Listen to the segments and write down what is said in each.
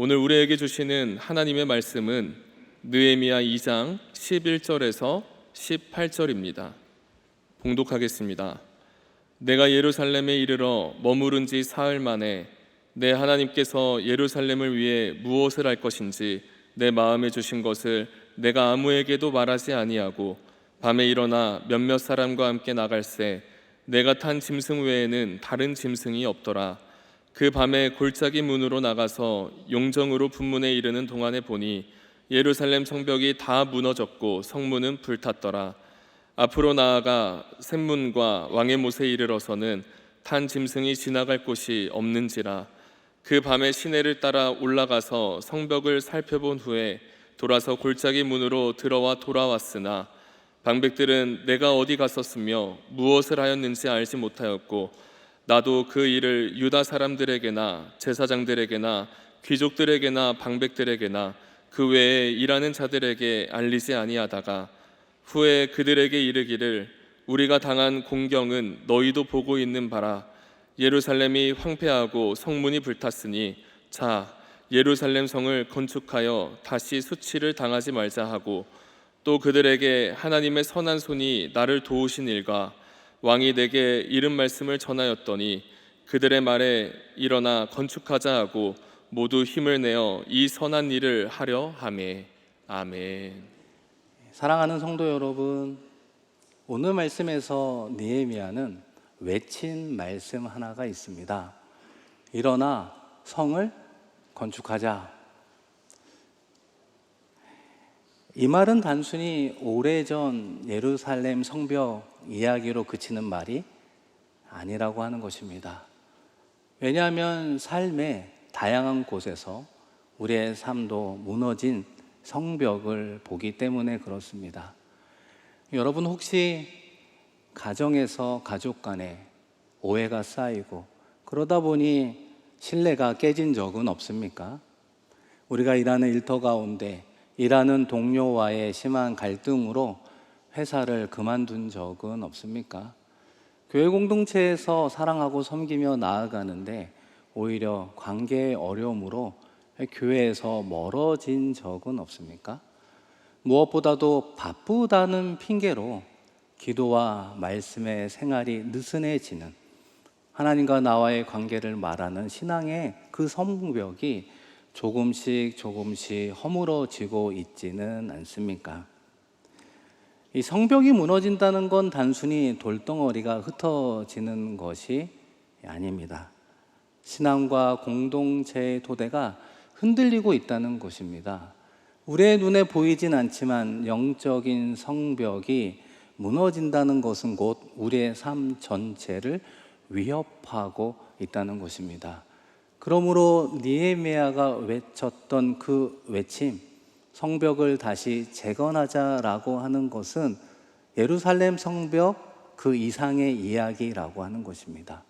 오늘 우리에게 주시는 하나님의 말씀은 느헤미야 2장 11절에서 18절입니다. 봉독하겠습니다. 내가 예루살렘에 이르러 머무른 지 사흘 만에 내 하나님께서 예루살렘을 위해 무엇을 할 것인지 내 마음에 주신 것을 내가 아무에게도 말하지 아니하고 밤에 일어나 몇몇 사람과 함께 나갈새 내가 탄 짐승 외에는 다른 짐승이 없더라. 그 밤에 골짜기 문으로 나가서 용정으로 분문에 이르는 동안에 보니 예루살렘 성벽이 다 무너졌고 성문은 불탔더라. 앞으로 나아가 샘문과 왕의 못에 이르러서는 탄 짐승이 지나갈 곳이 없는지라. 그 밤에 시내를 따라 올라가서 성벽을 살펴본 후에 돌아서 골짜기 문으로 들어와 돌아왔으나 방백들은 내가 어디 갔었으며 무엇을 하였는지 알지 못하였고 나도 그 일을 유다 사람들에게나 제사장들에게나 귀족들에게나 방백들에게나 그 외에 일하는 자들에게 알리지 아니하다가 후에 그들에게 이르기를 우리가 당한 공경은 너희도 보고 있는 바라. 예루살렘이 황폐하고 성문이 불탔으니 자 예루살렘 성을 건축하여 다시 수치를 당하지 말자 하고 또 그들에게 하나님의 선한 손이 나를 도우신 일과 왕이 내게 이른 말씀을 전하였더니 그들의 말에 일어나 건축하자 하고 모두 힘을 내어 이 선한 일을 하려 하매. 아멘. 사랑하는 성도 여러분, 오늘 말씀에서 느헤미야는 외친 말씀 하나가 있습니다. 일어나 성을 건축하자. 이 말은 단순히 오래전 예루살렘 성벽 이야기로 그치는 말이 아니라고 하는 것입니다. 왜냐하면 삶의 다양한 곳에서 우리의 삶도 무너진 성벽을 보기 때문에 그렇습니다. 여러분 혹시 가정에서 가족 간에 오해가 쌓이고 그러다 보니 신뢰가 깨진 적은 없습니까? 우리가 일하는 일터 가운데 일하는 동료와의 심한 갈등으로 회사를 그만둔 적은 없습니까? 교회 공동체에서 사랑하고 섬기며 나아가는데 오히려 관계의 어려움으로 교회에서 멀어진 적은 없습니까? 무엇보다도 바쁘다는 핑계로 기도와 말씀의 생활이 느슨해지는 하나님과 나와의 관계를 말하는 신앙의 그 성벽이 조금씩 허물어지고 있지는 않습니까? 이 성벽이 무너진다는 건 단순히 돌덩어리가 흩어지는 것이 아닙니다. 신앙과 공동체의 토대가 흔들리고 있다는 것입니다. 우리의 눈에 보이진 않지만 영적인 성벽이 무너진다는 것은 곧 우리의 삶 전체를 위협하고 있다는 것입니다. 그러므로 느헤미야가 외쳤던 그 외침, 성벽을 다시 재건하자라고 하는 것은 예루살렘 성벽 그 이상의 이야기라고 하는 것입니다.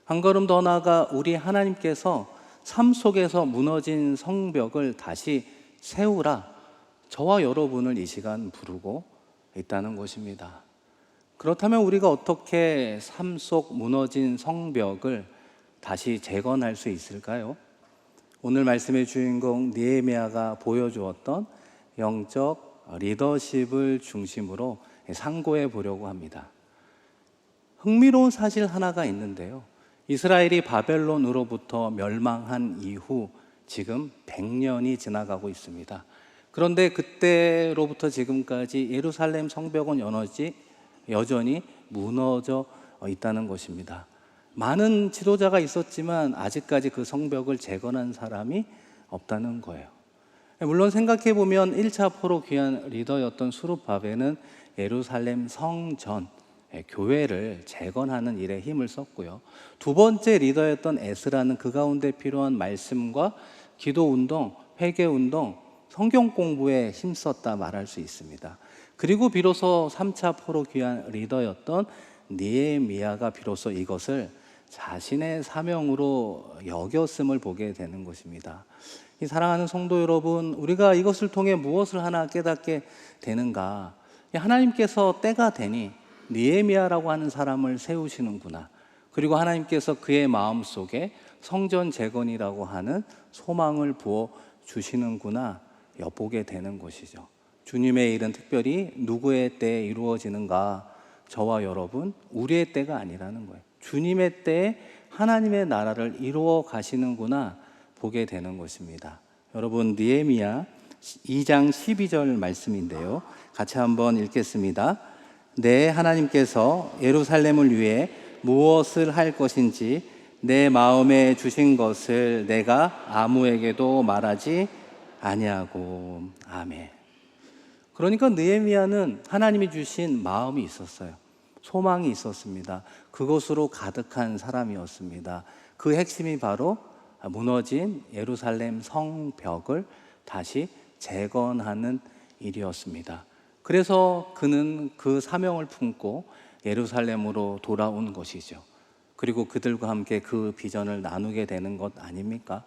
한 걸음 더 나아가 우리 하나님께서 삶 속에서 무너진 성벽을 다시 세우라, 저와 여러분을 이 시간 부르고 있다는 것입니다. 그렇다면 우리가 어떻게 삶 속 무너진 성벽을 다시 재건할 수 있을까요? 오늘 말씀의 주인공 느헤미야가 보여주었던 영적 리더십을 중심으로 상고해 보려고 합니다. 흥미로운 사실 하나가 있는데요. 이스라엘이 바벨론으로부터 멸망한 이후 지금 100년이 지나가고 있습니다. 그런데 그때로부터 지금까지 예루살렘 성벽은 여전히 무너져 있다는 것입니다. 많은 지도자가 있었지만 아직까지 그 성벽을 재건한 사람이 없다는 거예요. 물론 생각해 보면 1차 포로 귀환 리더였던 수룹바벨은 예루살렘 성전, 교회를 재건하는 일에 힘을 썼고요. 두 번째 리더였던 에스라는 그 가운데 필요한 말씀과 기도운동, 회개운동, 성경 공부에 힘썼다 말할 수 있습니다. 그리고 비로소 3차 포로 귀환 리더였던 느헤미야가 비로소 이것을 자신의 사명으로 여겼음을 보게 되는 것입니다. 이 사랑하는 성도 여러분, 우리가 이것을 통해 무엇을 하나 깨닫게 되는가? 하나님께서 때가 되니 느헤미야라고 하는 사람을 세우시는구나. 그리고 하나님께서 그의 마음속에 성전 재건이라고 하는 소망을 부어 주시는구나 엿보게 되는 것이죠. 주님의 일은 특별히 누구의 때에 이루어지는가? 저와 여러분, 우리의 때가 아니라는 거예요. 주님의 때에 하나님의 나라를 이루어 가시는구나 보게 되는 것입니다. 여러분, 느헤미야 2장 12절 말씀인데요. 같이 한번 읽겠습니다. 내 하나님께서 예루살렘을 위해 무엇을 할 것인지 내 마음에 주신 것을 내가 아무에게도 말하지 아니하고. 아멘. 그러니까 느헤미야는 하나님이 주신 마음이 있었어요. 소망이 있었습니다. 그것으로 가득한 사람이었습니다. 그 핵심이 바로 무너진 예루살렘 성벽을 다시 재건하는 일이었습니다. 그래서 그는 그 사명을 품고 예루살렘으로 돌아온 것이죠. 그리고 그들과 함께 그 비전을 나누게 되는 것 아닙니까?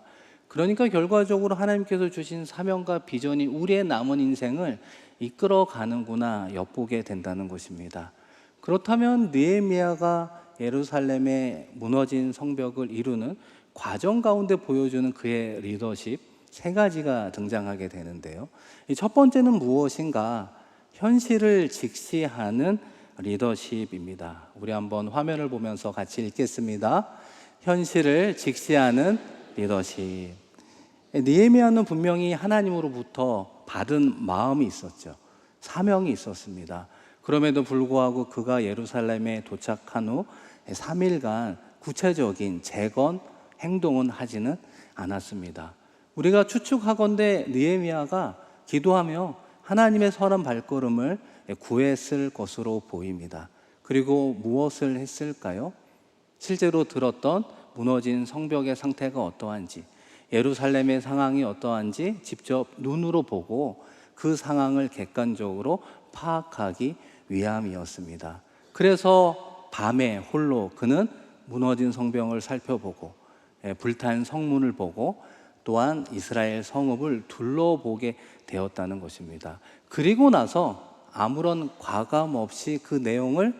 그러니까 결과적으로 하나님께서 주신 사명과 비전이 우리의 남은 인생을 이끌어 가는구나 엿보게 된다는 것입니다. 그렇다면 느헤미야가 예루살렘의 무너진 성벽을 이루는 과정 가운데 보여주는 그의 리더십 3가지가 등장하게 되는데요. 첫 번째는 무엇인가? 현실을 직시하는 리더십입니다. 우리 한번 화면을 보면서 같이 읽겠습니다. 현실을 직시하는 리더십. 느헤미야는 분명히 하나님으로부터 받은 마음이 있었죠. 사명이 있었습니다. 그럼에도 불구하고 그가 예루살렘에 도착한 후 3일간 구체적인 재건 행동은 하지는 않았습니다. 우리가 추측하건대 느헤미야가 기도하며 하나님의 선한 발걸음을 구했을 것으로 보입니다. 그리고 무엇을 했을까요? 실제로 들었던 무너진 성벽의 상태가 어떠한지, 예루살렘의 상황이 어떠한지 직접 눈으로 보고 그 상황을 객관적으로 파악하기 위함이었습니다. 그래서 밤에 홀로 그는 무너진 성벽을 살펴보고 불탄 성문을 보고 또한 이스라엘 성읍을 둘러보게 되었다는 것입니다. 그리고 나서 아무런 과감 없이 그 내용을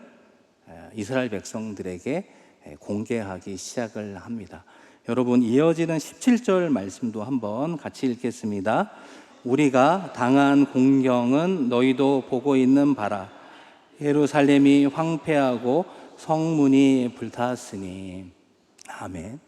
이스라엘 백성들에게 공개하기 시작을 합니다. 여러분, 이어지는 17절 말씀도 한번 같이 읽겠습니다. 우리가 당한 공경은 너희도 보고 있는 바라. 예루살렘이 황폐하고 성문이 불탔으니. 아멘.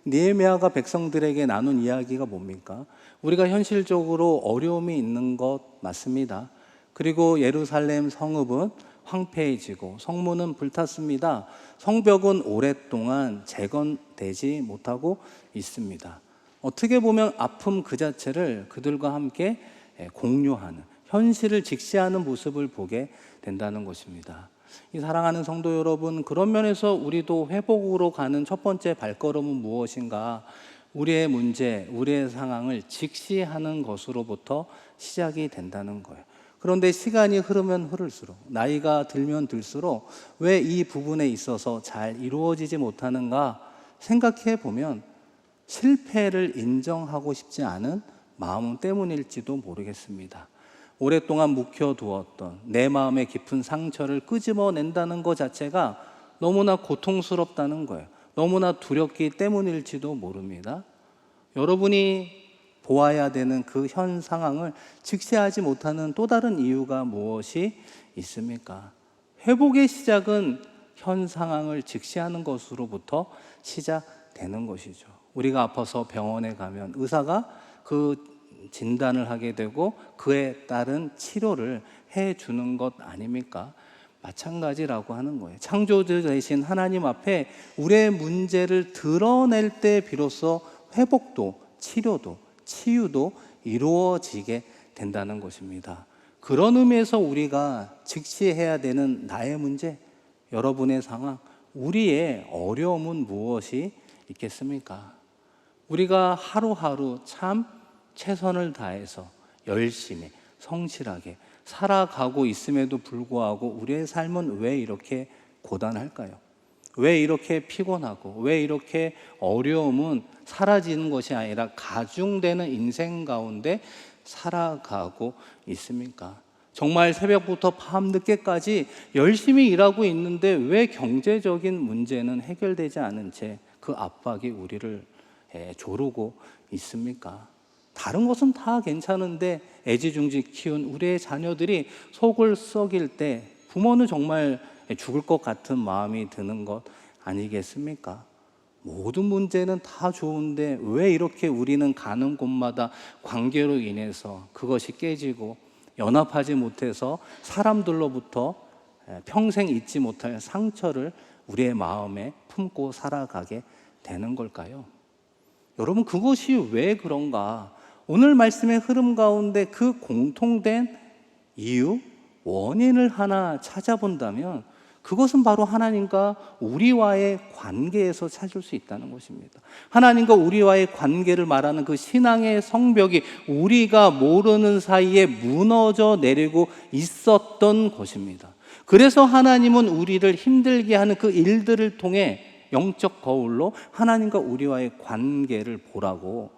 느헤미야가 백성들에게 나눈 이야기가 뭡니까? 우리가 현실적으로 어려움이 있는 것 맞습니다. 그리고 예루살렘 성읍은 황폐해지고 성문은 불탔습니다. 성벽은 오랫동안 재건되지 못하고 있습니다. 어떻게 보면 아픔 그 자체를 그들과 함께 공유하는, 현실을 직시하는 모습을 보게 된다는 것입니다. 이 사랑하는 성도 여러분, 그런 면에서 우리도 회복으로 가는 첫 번째 발걸음은 무엇인가? 우리의 문제, 우리의 상황을 직시하는 것으로부터 시작이 된다는 거예요. 그런데 시간이 흐르면 흐를수록, 나이가 들면 들수록 왜 이 부분에 있어서 잘 이루어지지 못하는가 생각해 보면 실패를 인정하고 싶지 않은 마음 때문일지도 모르겠습니다. 오랫동안 묵혀두었던 내 마음의 깊은 상처를 끄집어낸다는 것 자체가 너무나 고통스럽다는 거예요. 너무나 두렵기 때문일지도 모릅니다. 여러분이 보아야 되는 그 현 상황을 직시하지 못하는 또 다른 이유가 무엇이 있습니까? 회복의 시작은 현 상황을 직시하는 것으로부터 시작되는 것이죠. 우리가 아파서 병원에 가면 의사가 그 진단을 하게 되고 그에 따른 치료를 해주는 것 아닙니까? 마찬가지라고 하는 거예요. 창조주 되신 하나님 앞에 우리의 문제를 드러낼 때 비로소 회복도 치료도 치유도 이루어지게 된다는 것입니다. 그런 의미에서 우리가 직시해야 되는 나의 문제, 여러분의 상황, 우리의 어려움은 무엇이 있겠습니까? 우리가 하루하루 참 최선을 다해서 열심히 성실하게 살아가고 있음에도 불구하고 우리의 삶은 왜 이렇게 고단할까요? 왜 이렇게 피곤하고 왜 이렇게 어려움은 사라지는 것이 아니라 가중되는 인생 가운데 살아가고 있습니까? 정말 새벽부터 밤늦게까지 열심히 일하고 있는데 왜 경제적인 문제는 해결되지 않은 채 그 압박이 우리를 조르고 있습니까? 다른 것은 다 괜찮은데 애지중지 키운 우리의 자녀들이 속을 썩일 때 부모는 정말 죽을 것 같은 마음이 드는 것 아니겠습니까? 모든 문제는 다 좋은데 왜 이렇게 우리는 가는 곳마다 관계로 인해서 그것이 깨지고 연합하지 못해서 사람들로부터 평생 잊지 못할 상처를 우리의 마음에 품고 살아가게 되는 걸까요? 여러분, 그것이 왜 그런가? 오늘 말씀의 흐름 가운데 그 공통된 이유, 원인을 하나 찾아본다면 그것은 바로 하나님과 우리와의 관계에서 찾을 수 있다는 것입니다. 하나님과 우리와의 관계를 말하는 그 신앙의 성벽이 우리가 모르는 사이에 무너져 내리고 있었던 것입니다. 그래서 하나님은 우리를 힘들게 하는 그 일들을 통해 영적 거울로 하나님과 우리와의 관계를 보라고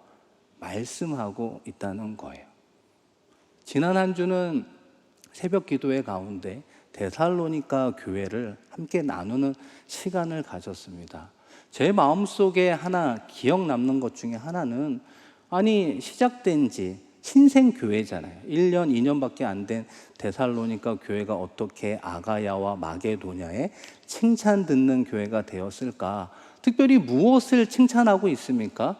말씀하고 있다는 거예요. 지난 한 주는 새벽 기도회 가운데 데살로니가 교회를 함께 나누는 시간을 가졌습니다. 제 마음속에 하나 기억 남는 것 중에 하나는, 아니 시작된 지 신생교회잖아요. 1년, 2년밖에 안 된 데살로니가 교회가 어떻게 아가야와 마게도냐에 칭찬 듣는 교회가 되었을까? 특별히 무엇을 칭찬하고 있습니까?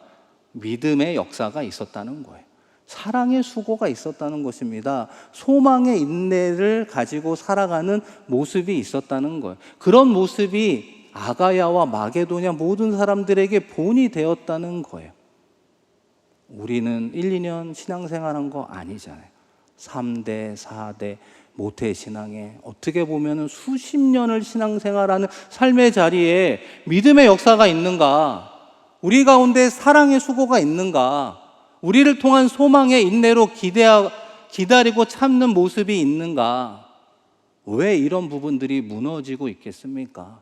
믿음의 역사가 있었다는 거예요. 사랑의 수고가 있었다는 것입니다. 소망의 인내를 가지고 살아가는 모습이 있었다는 거예요. 그런 모습이 아가야와 마게도냐 모든 사람들에게 본이 되었다는 거예요. 우리는 1, 2년 신앙생활한 거 아니잖아요. 3대, 4대 모태신앙에 어떻게 보면 수십 년을 신앙생활하는 삶의 자리에 믿음의 역사가 있는가? 우리 가운데 사랑의 수고가 있는가? 우리를 통한 소망의 인내로 기다리고 참는 모습이 있는가? 왜 이런 부분들이 무너지고 있겠습니까?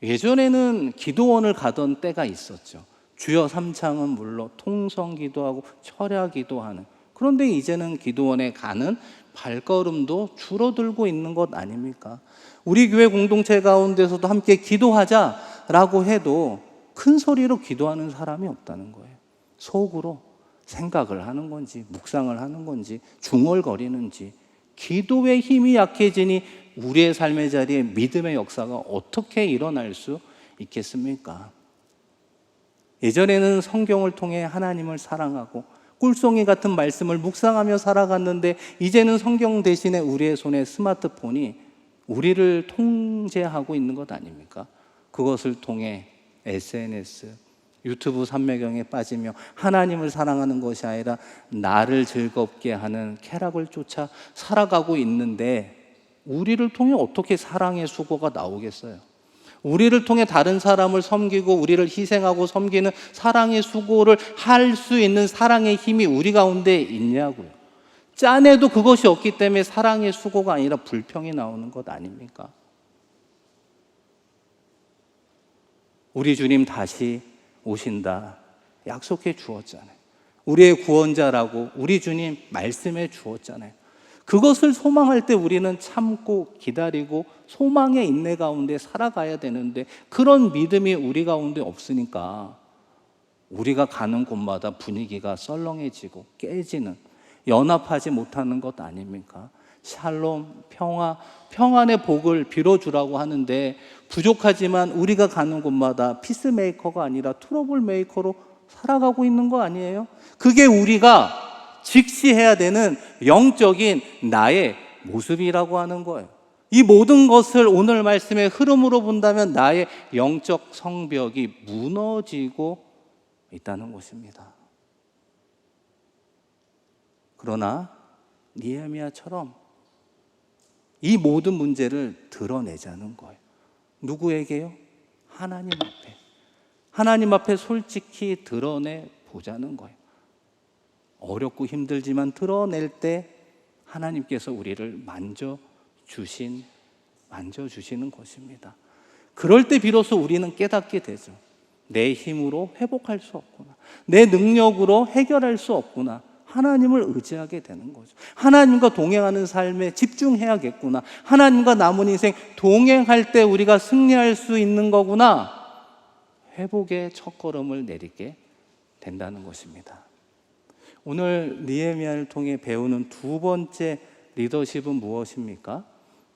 예전에는 기도원을 가던 때가 있었죠. 주여 삼창은 물론 통성기도하고 철야기도하는. 그런데 이제는 기도원에 가는 발걸음도 줄어들고 있는 것 아닙니까? 우리 교회 공동체 가운데서도 함께 기도하자라고 해도 큰 소리로 기도하는 사람이 없다는 거예요. 속으로 생각을 하는 건지 묵상을 하는 건지 중얼거리는지. 기도의 힘이 약해지니 우리의 삶의 자리에 믿음의 역사가 어떻게 일어날 수 있겠습니까? 예전에는 성경을 통해 하나님을 사랑하고 꿀송이 같은 말씀을 묵상하며 살아갔는데 이제는 성경 대신에 우리의 손에 스마트폰이 우리를 통제하고 있는 것 아닙니까? 그것을 통해 SNS, 유튜브 삼매경에 빠지며 하나님을 사랑하는 것이 아니라 나를 즐겁게 하는 쾌락을 쫓아 살아가고 있는데 우리를 통해 어떻게 사랑의 수고가 나오겠어요? 우리를 통해 다른 사람을 섬기고 우리를 희생하고 섬기는 사랑의 수고를 할 수 있는 사랑의 힘이 우리 가운데 있냐고요. 짠해도 그것이 없기 때문에 사랑의 수고가 아니라 불평이 나오는 것 아닙니까? 우리 주님 다시 오신다 약속해 주었잖아요. 우리의 구원자라고 우리 주님 말씀해 주었잖아요. 그것을 소망할 때 우리는 참고 기다리고 소망의 인내 가운데 살아가야 되는데 그런 믿음이 우리 가운데 없으니까 우리가 가는 곳마다 분위기가 썰렁해지고 깨지는, 연합하지 못하는 것 아닙니까? 샬롬, 평안의 복을 빌어주라고 하는데 부족하지만 우리가 가는 곳마다 피스메이커가 아니라 트러블 메이커로 살아가고 있는 거 아니에요? 그게 우리가 직시해야 되는 영적인 나의 모습이라고 하는 거예요. 이 모든 것을 오늘 말씀의 흐름으로 본다면 나의 영적 성벽이 무너지고 있다는 것입니다. 그러나 느헤미야처럼 이 모든 문제를 드러내자는 거예요. 누구에게요? 하나님 앞에. 하나님 앞에 솔직히 드러내 보자는 거예요. 어렵고 힘들지만 드러낼 때 하나님께서 우리를 만져주시는 것입니다. 그럴 때 비로소 우리는 깨닫게 되죠. 내 힘으로 회복할 수 없구나. 내 능력으로 해결할 수 없구나. 하나님을 의지하게 되는 거죠. 하나님과 동행하는 삶에 집중해야겠구나. 하나님과 남은 인생 동행할 때 우리가 승리할 수 있는 거구나. 회복의 첫걸음을 내리게 된다는 것입니다. 오늘 느헤미야를 통해 배우는 두 번째 리더십은 무엇입니까?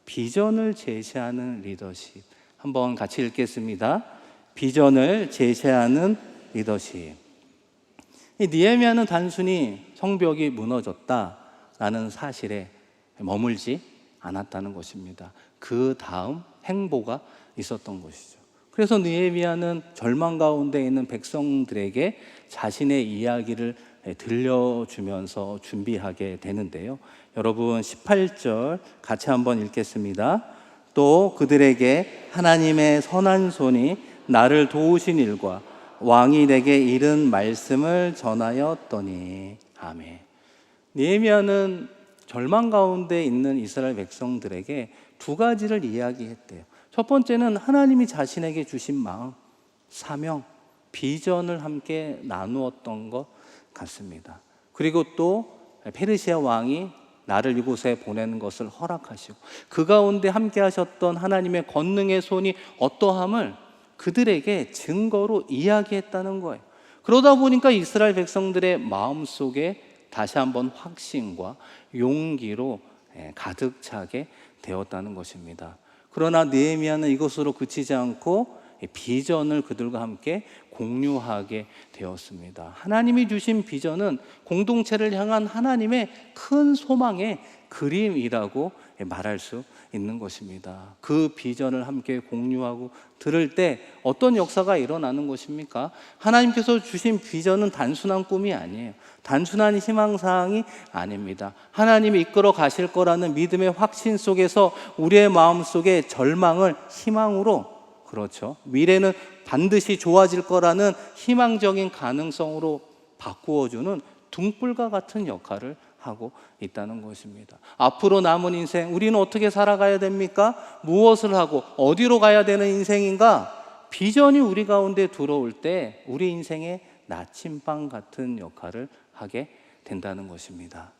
비전을 제시하는 리더십. 한번 같이 읽겠습니다. 비전을 제시하는 리더십. 이 느헤미야는 단순히 성벽이 무너졌다라는 사실에 머물지 않았다는 것입니다. 그 다음 행보가 있었던 것이죠. 그래서 느헤미야는 절망 가운데 있는 백성들에게 자신의 이야기를 들려주면서 준비하게 되는데요. 여러분 18절 같이 한번 읽겠습니다. 또 그들에게 하나님의 선한 손이 나를 도우신 일과 왕이 내게 이른 말씀을 전하였더니. 아멘. 느헤미야는 절망 가운데 있는 이스라엘 백성들에게 두 가지를 이야기했대요. 첫 번째는 하나님이 자신에게 주신 마음, 사명, 비전을 함께 나누었던 것 같습니다. 그리고 또 페르시아 왕이 나를 이곳에 보내는 것을 허락하시고 그 가운데 함께 하셨던 하나님의 권능의 손이 어떠함을 그들에게 증거로 이야기했다는 거예요. 그러다 보니까 이스라엘 백성들의 마음속에 다시 한번 확신과 용기로 가득 차게 되었다는 것입니다. 그러나 느헤미야는 이것으로 그치지 않고 비전을 그들과 함께 공유하게 되었습니다. 하나님이 주신 비전은 공동체를 향한 하나님의 큰 소망의 그림이라고 말할 수 있는 것입니다. 그 비전을 함께 공유하고 들을 때 어떤 역사가 일어나는 것입니까? 하나님께서 주신 비전은 단순한 꿈이 아니에요. 단순한 희망사항이 아닙니다. 하나님이 이끌어 가실 거라는 믿음의 확신 속에서 우리의 마음속에 절망을 희망으로, 그렇죠, 미래는 반드시 좋아질 거라는 희망적인 가능성으로 바꾸어주는 등불과 같은 역할을 하고 있다는 것입니다. 앞으로 남은 인생 우리는 어떻게 살아가야 됩니까? 무엇을 하고 어디로 가야 되는 인생인가? 비전이 우리 가운데 들어올 때 우리 인생의 나침반 같은 역할을 하게 된다는 것입니다.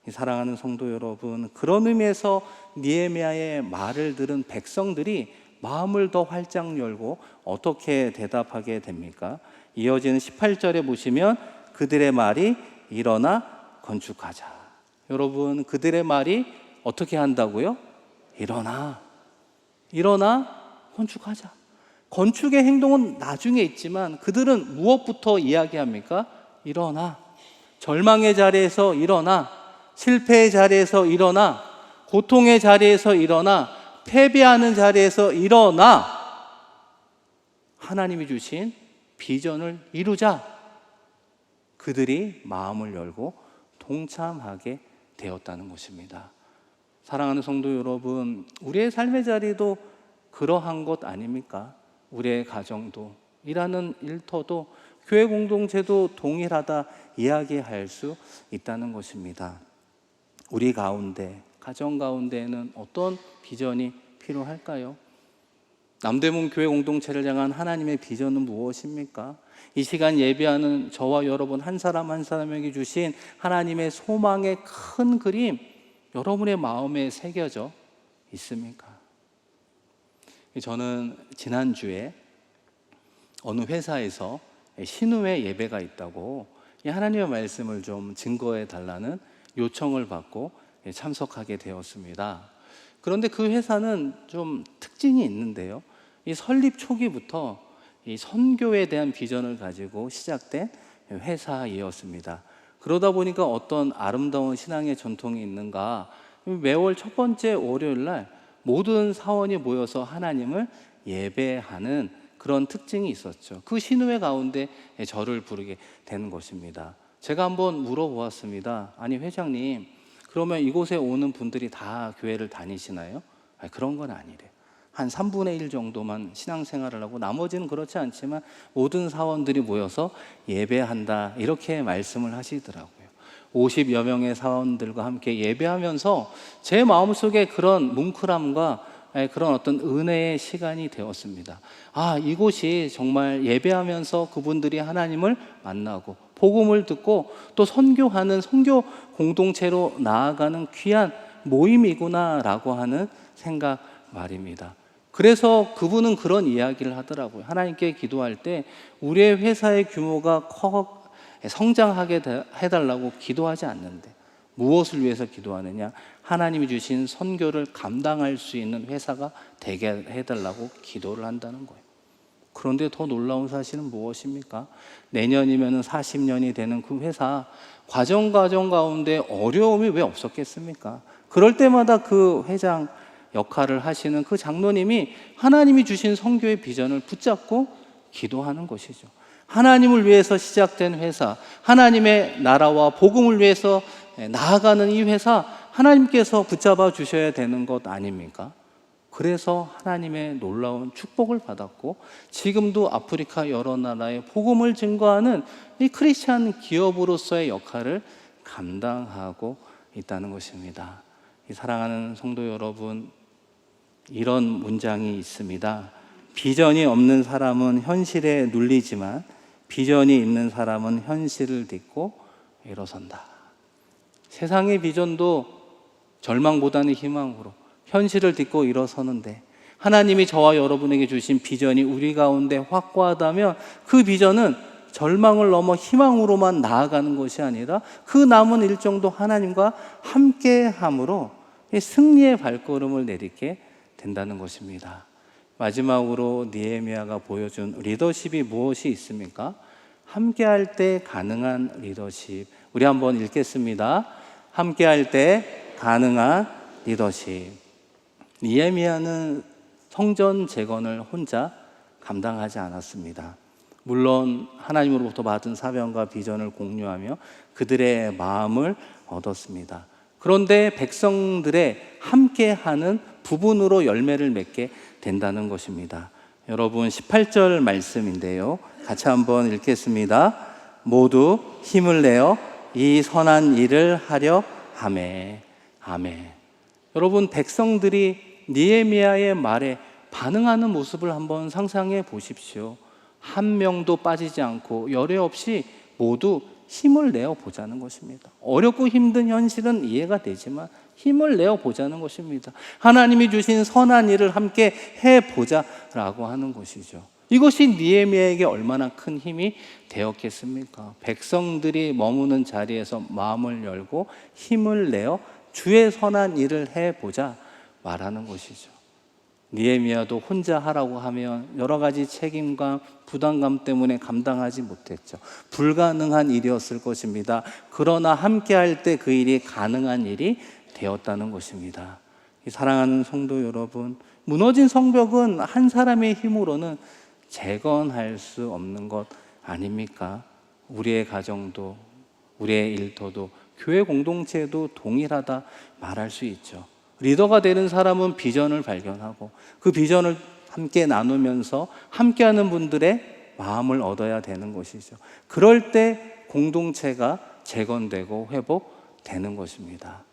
사랑하는 성도 여러분, 그런 의미에서 느헤미야의 말을 들은 백성들이 마음을 더 활짝 열고 어떻게 대답하게 됩니까? 이어지는 18절에 보시면 그들의 말이 일어나 건축하자. 여러분, 그들의 말이 어떻게 한다고요? 일어나 건축하자. 건축의 행동은 나중에 있지만 그들은 무엇부터 이야기합니까? 일어나. 절망의 자리에서 일어나. 실패의 자리에서 일어나. 고통의 자리에서 일어나. 패배하는 자리에서 일어나. 하나님이 주신 비전을 이루자. 그들이 마음을 열고 동참하게 되었다는 것입니다. 사랑하는 성도 여러분, 우리의 삶의 자리도 그러한 것 아닙니까? 우리의 가정도, 일하는 일터도, 교회 공동체도 동일하다 이야기할 수 있다는 것입니다. 우리 가운데, 가정 가운데에는 어떤 비전이 필요할까요? 남대문 교회 공동체를 향한 하나님의 비전은 무엇입니까? 이 시간 예배하는 저와 여러분 한 사람 한 사람에게 주신 하나님의 소망의 큰 그림, 여러분의 마음에 새겨져 있습니까? 저는 지난주에 어느 회사에서 신우회 예배가 있다고 하나님의 말씀을 좀 증거해 달라는 요청을 받고 참석하게 되었습니다. 그런데 그 회사는 좀 특징이 있는데요. 이 설립 초기부터 이 선교에 대한 비전을 가지고 시작된 회사이었습니다. 그러다 보니까 어떤 아름다운 신앙의 전통이 있는가, 매월 첫 번째 월요일 날 모든 사원이 모여서 하나님을 예배하는 그런 특징이 있었죠. 그 신우회 가운데 저를 부르게 되는 것입니다. 제가 한번 물어보았습니다. 아니 회장님, 그러면 이곳에 오는 분들이 다 교회를 다니시나요? 그런 건 아니래요. 한 3분의 1 정도만 신앙생활을 하고 나머지는 그렇지 않지만 모든 사원들이 모여서 예배한다, 이렇게 말씀을 하시더라고요. 50여 명의 사원들과 함께 예배하면서 제 마음속에 그런 뭉클함과 그런 어떤 은혜의 시간이 되었습니다. 아, 이곳이 정말 예배하면서 그분들이 하나님을 만나고 복음을 듣고 또 선교하는 선교 공동체로 나아가는 귀한 모임이구나라고 하는 생각 말입니다. 그래서 그분은 그런 이야기를 하더라고요. 하나님께 기도할 때 우리의 회사의 규모가 성장하게 해달라고 기도하지 않는데 무엇을 위해서 기도하느냐? 하나님이 주신 선교를 감당할 수 있는 회사가 되게 해달라고 기도를 한다는 거예요. 그런데 더 놀라운 사실은 무엇입니까? 내년이면 40년이 되는 그 회사 과정 가운데 어려움이 왜 없었겠습니까? 그럴 때마다 그 회장 역할을 하시는 그 장로님이 하나님이 주신 선교의 비전을 붙잡고 기도하는 것이죠. 하나님을 위해서 시작된 회사, 하나님의 나라와 복음을 위해서 나아가는 이 회사, 하나님께서 붙잡아 주셔야 되는 것 아닙니까? 그래서 하나님의 놀라운 축복을 받았고 지금도 아프리카 여러 나라에 복음을 증거하는 이 크리스찬 기업으로서의 역할을 감당하고 있다는 것입니다. 이 사랑하는 성도 여러분, 이런 문장이 있습니다. 비전이 없는 사람은 현실에 눌리지만 비전이 있는 사람은 현실을 딛고 일어선다. 세상의 비전도 절망보다는 희망으로 현실을 딛고 일어서는데 하나님이 저와 여러분에게 주신 비전이 우리 가운데 확고하다면 그 비전은 절망을 넘어 희망으로만 나아가는 것이 아니라 그 남은 일정도 하나님과 함께함으로 승리의 발걸음을 내딛게 된다는 것입니다. 마지막으로 느헤미야가 보여준 리더십이 무엇이 있습니까? 함께할 때 가능한 리더십. 우리 한번 읽겠습니다. 함께할 때 가능한 리더십. 느헤미야는 성전 재건을 혼자 감당하지 않았습니다. 물론 하나님으로부터 받은 사명과 비전을 공유하며 그들의 마음을 얻었습니다. 그런데 백성들의 함께하는 부분으로 열매를 맺게 된다는 것입니다. 여러분 18절 말씀인데요. 같이 한번 읽겠습니다. 모두 힘을 내어 이 선한 일을 하려 하매. 아멘. 여러분 백성들이 느헤미야의 말에 반응하는 모습을 한번 상상해 보십시오. 한 명도 빠지지 않고 열애 없이 모두 힘을 내어 보자는 것입니다. 어렵고 힘든 현실은 이해가 되지만 힘을 내어 보자는 것입니다. 하나님이 주신 선한 일을 함께 해보자라고 하는 것이죠. 이것이 느헤미야에게 얼마나 큰 힘이 되었겠습니까? 백성들이 머무는 자리에서 마음을 열고 힘을 내어 주의 선한 일을 해보자 말하는 것이죠. 느헤미야도 혼자 하라고 하면 여러 가지 책임감, 부담감 때문에 감당하지 못했죠. 불가능한 일이었을 것입니다. 그러나 함께할 때 그 일이 가능한 일이 되었다는 것입니다. 사랑하는 성도 여러분, 무너진 성벽은 한 사람의 힘으로는 재건할 수 없는 것 아닙니까? 우리의 가정도, 우리의 일터도, 교회 공동체도 동일하다 말할 수 있죠. 리더가 되는 사람은 비전을 발견하고 그 비전을 함께 나누면서 함께하는 분들의 마음을 얻어야 되는 것이죠. 그럴 때 공동체가 재건되고 회복되는 것입니다.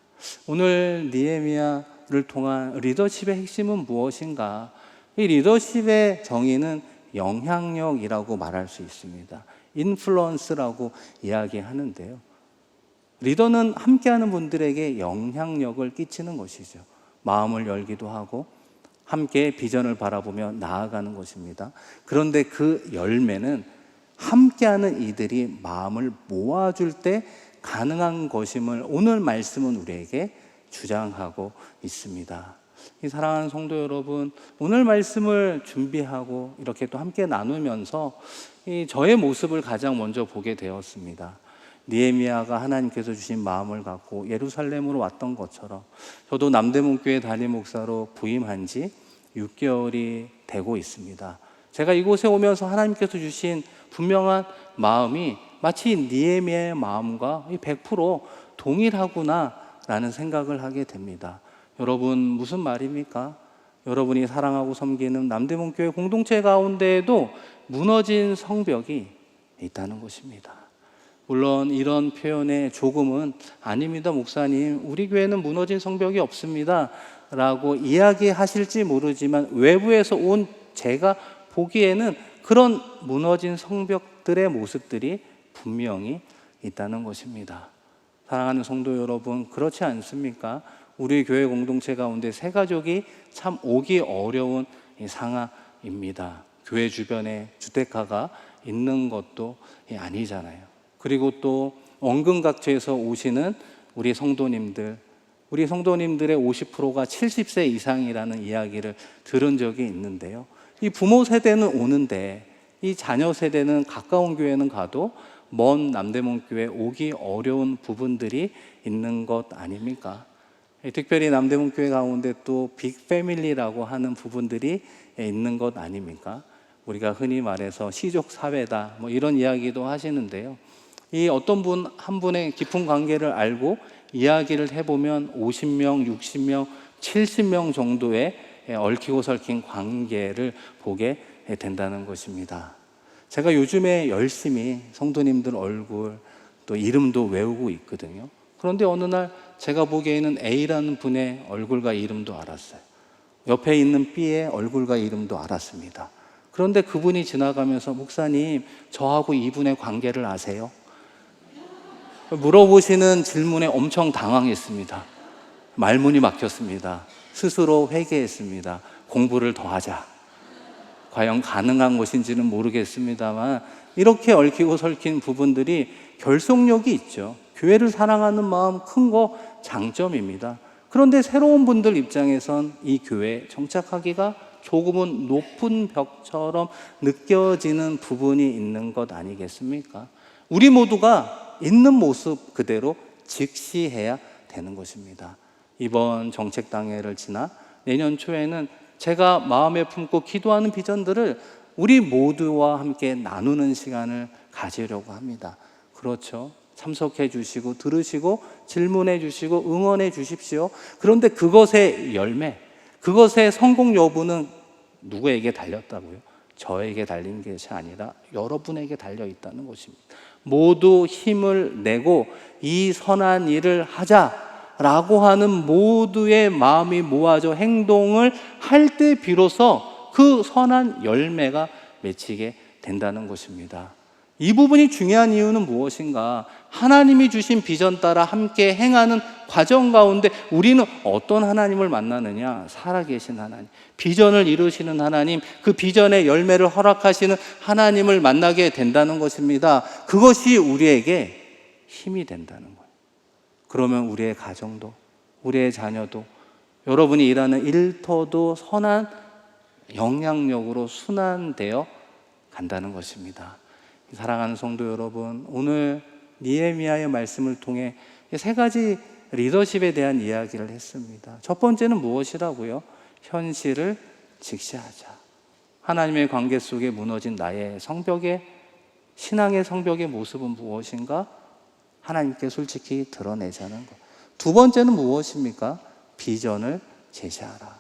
오늘 느헤미야를 통한 리더십의 핵심은 무엇인가? 이 리더십의 정의는 영향력이라고 말할 수 있습니다. 인플루언스라고 이야기하는데요. 리더는 함께하는 분들에게 영향력을 끼치는 것이죠. 마음을 열기도 하고 함께 비전을 바라보며 나아가는 것입니다. 그런데 그 열매는 함께하는 이들이 마음을 모아줄 때 가능한 것임을 오늘 말씀은 우리에게 주장하고 있습니다. 이 사랑하는 성도 여러분, 오늘 말씀을 준비하고 이렇게 또 함께 나누면서 저의 모습을 가장 먼저 보게 되었습니다. 느헤미야가 하나님께서 주신 마음을 갖고 예루살렘으로 왔던 것처럼 저도 남대문교회 담임 목사로 부임한 지 6개월이 되고 있습니다. 제가 이곳에 오면서 하나님께서 주신 분명한 마음이 마치 느헤미야의 마음과 100% 동일하구나라는 생각을 하게 됩니다. 여러분, 무슨 말입니까? 여러분이 사랑하고 섬기는 남대문교회 공동체 가운데에도 무너진 성벽이 있다는 것입니다. 물론 이런 표현에 조금은 아닙니다, 목사님. 우리 교회는 무너진 성벽이 없습니다 라고 이야기하실지 모르지만 외부에서 온 제가 보기에는 그런 무너진 성벽들의 모습들이 분명히 있다는 것입니다. 사랑하는 성도 여러분, 그렇지 않습니까? 우리 교회 공동체 가운데 새 가족이 참 오기 어려운 상황입니다. 교회 주변에 주택가가 있는 것도 아니잖아요. 그리고 또 원근각처에서 오시는 우리 성도님들의 50%가 70세 이상이라는 이야기를 들은 적이 있는데요. 이 부모 세대는 오는데 이 자녀 세대는 가까운 교회는 가도 먼 남대문 교회 오기 어려운 부분들이 있는 것 아닙니까? 특별히 남대문 교회 가운데 또 빅패밀리라고 하는 부분들이 있는 것 아닙니까? 우리가 흔히 말해서 시족 사회다 뭐 이런 이야기도 하시는데요. 이 어떤 분 한 분의 깊은 관계를 알고 이야기를 해보면 50명, 60명, 70명 정도의 얽히고 설킨 관계를 보게 된다는 것입니다. 제가 요즘에 열심히 성도님들 얼굴 또 이름도 외우고 있거든요. 그런데 어느 날 제가 보기에는 A라는 분의 얼굴과 이름도 알았어요. 옆에 있는 B의 얼굴과 이름도 알았습니다. 그런데 그분이 지나가면서 목사님, 저하고 이분의 관계를 아세요? 물어보시는 질문에 엄청 당황했습니다. 말문이 막혔습니다. 스스로 회개했습니다. 공부를 더 하자. 과연 가능한 것인지는 모르겠습니다만 이렇게 얽히고 설킨 부분들이 결속력이 있죠. 교회를 사랑하는 마음 큰 거 장점입니다. 그런데 새로운 분들 입장에선 이 교회에 정착하기가 조금은 높은 벽처럼 느껴지는 부분이 있는 것 아니겠습니까? 우리 모두가 있는 모습 그대로 직시해야 되는 것입니다. 이번 정책당회를 지나 내년 초에는 제가 마음에 품고 기도하는 비전들을 우리 모두와 함께 나누는 시간을 가지려고 합니다. 그렇죠. 참석해 주시고 들으시고 질문해 주시고 응원해 주십시오. 그런데 그것의 열매, 그것의 성공 여부는 누구에게 달렸다고요? 저에게 달린 것이 아니라 여러분에게 달려 있다는 것입니다. 모두 힘을 내고 이 선한 일을 하자라고 하는 모두의 마음이 모아져 행동을 할 때 비로소 그 선한 열매가 맺히게 된다는 것입니다. 이 부분이 중요한 이유는 무엇인가? 하나님이 주신 비전 따라 함께 행하는 과정 가운데 우리는 어떤 하나님을 만나느냐? 살아계신 하나님, 비전을 이루시는 하나님, 그 비전의 열매를 허락하시는 하나님을 만나게 된다는 것입니다. 그것이 우리에게 힘이 된다는 거예요. 그러면 우리의 가정도, 우리의 자녀도, 여러분이 일하는 일터도 선한 영향력으로 순환되어 간다는 것입니다. 사랑하는 성도 여러분, 오늘 느헤미야의 말씀을 통해 세 가지 리더십에 대한 이야기를 했습니다. 첫 번째는 무엇이라고요? 현실을 직시하자. 하나님의 관계 속에 무너진 나의 성벽의, 신앙의 성벽의 모습은 무엇인가? 하나님께 솔직히 드러내자는 것. 두 번째는 무엇입니까? 비전을 제시하라.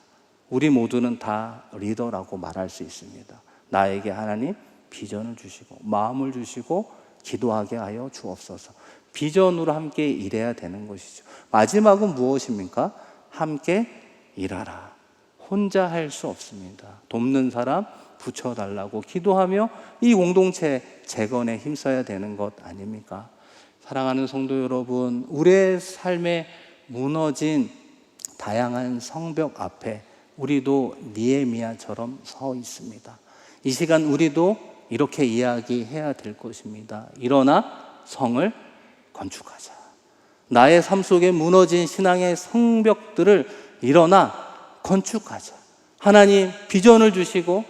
우리 모두는 다 리더라고 말할 수 있습니다. 나에게 하나님 비전을 주시고 마음을 주시고 기도하게 하여 주옵소서. 비전으로 함께 일해야 되는 것이죠. 마지막은 무엇입니까? 함께 일하라. 혼자 할 수 없습니다. 돕는 사람 붙여달라고 기도하며 이 공동체 재건에 힘써야 되는 것 아닙니까? 사랑하는 성도 여러분, 우리의 삶에 무너진 다양한 성벽 앞에 우리도 느헤미야처럼 서 있습니다. 이 시간 우리도 이렇게 이야기해야 될 것입니다. 일어나 성을 건축하자. 나의 삶 속에 무너진 신앙의 성벽들을 일어나 건축하자. 하나님 비전을 주시고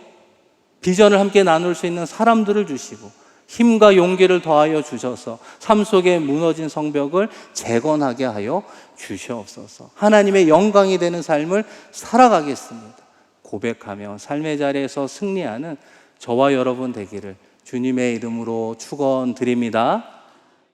비전을 함께 나눌 수 있는 사람들을 주시고 힘과 용기를 더하여 주셔서 삶 속에 무너진 성벽을 재건하게 하여 주시옵소서. 하나님의 영광이 되는 삶을 살아가겠습니다. 고백하며 삶의 자리에서 승리하는 저와 여러분 되기를 주님의 이름으로 축원드립니다.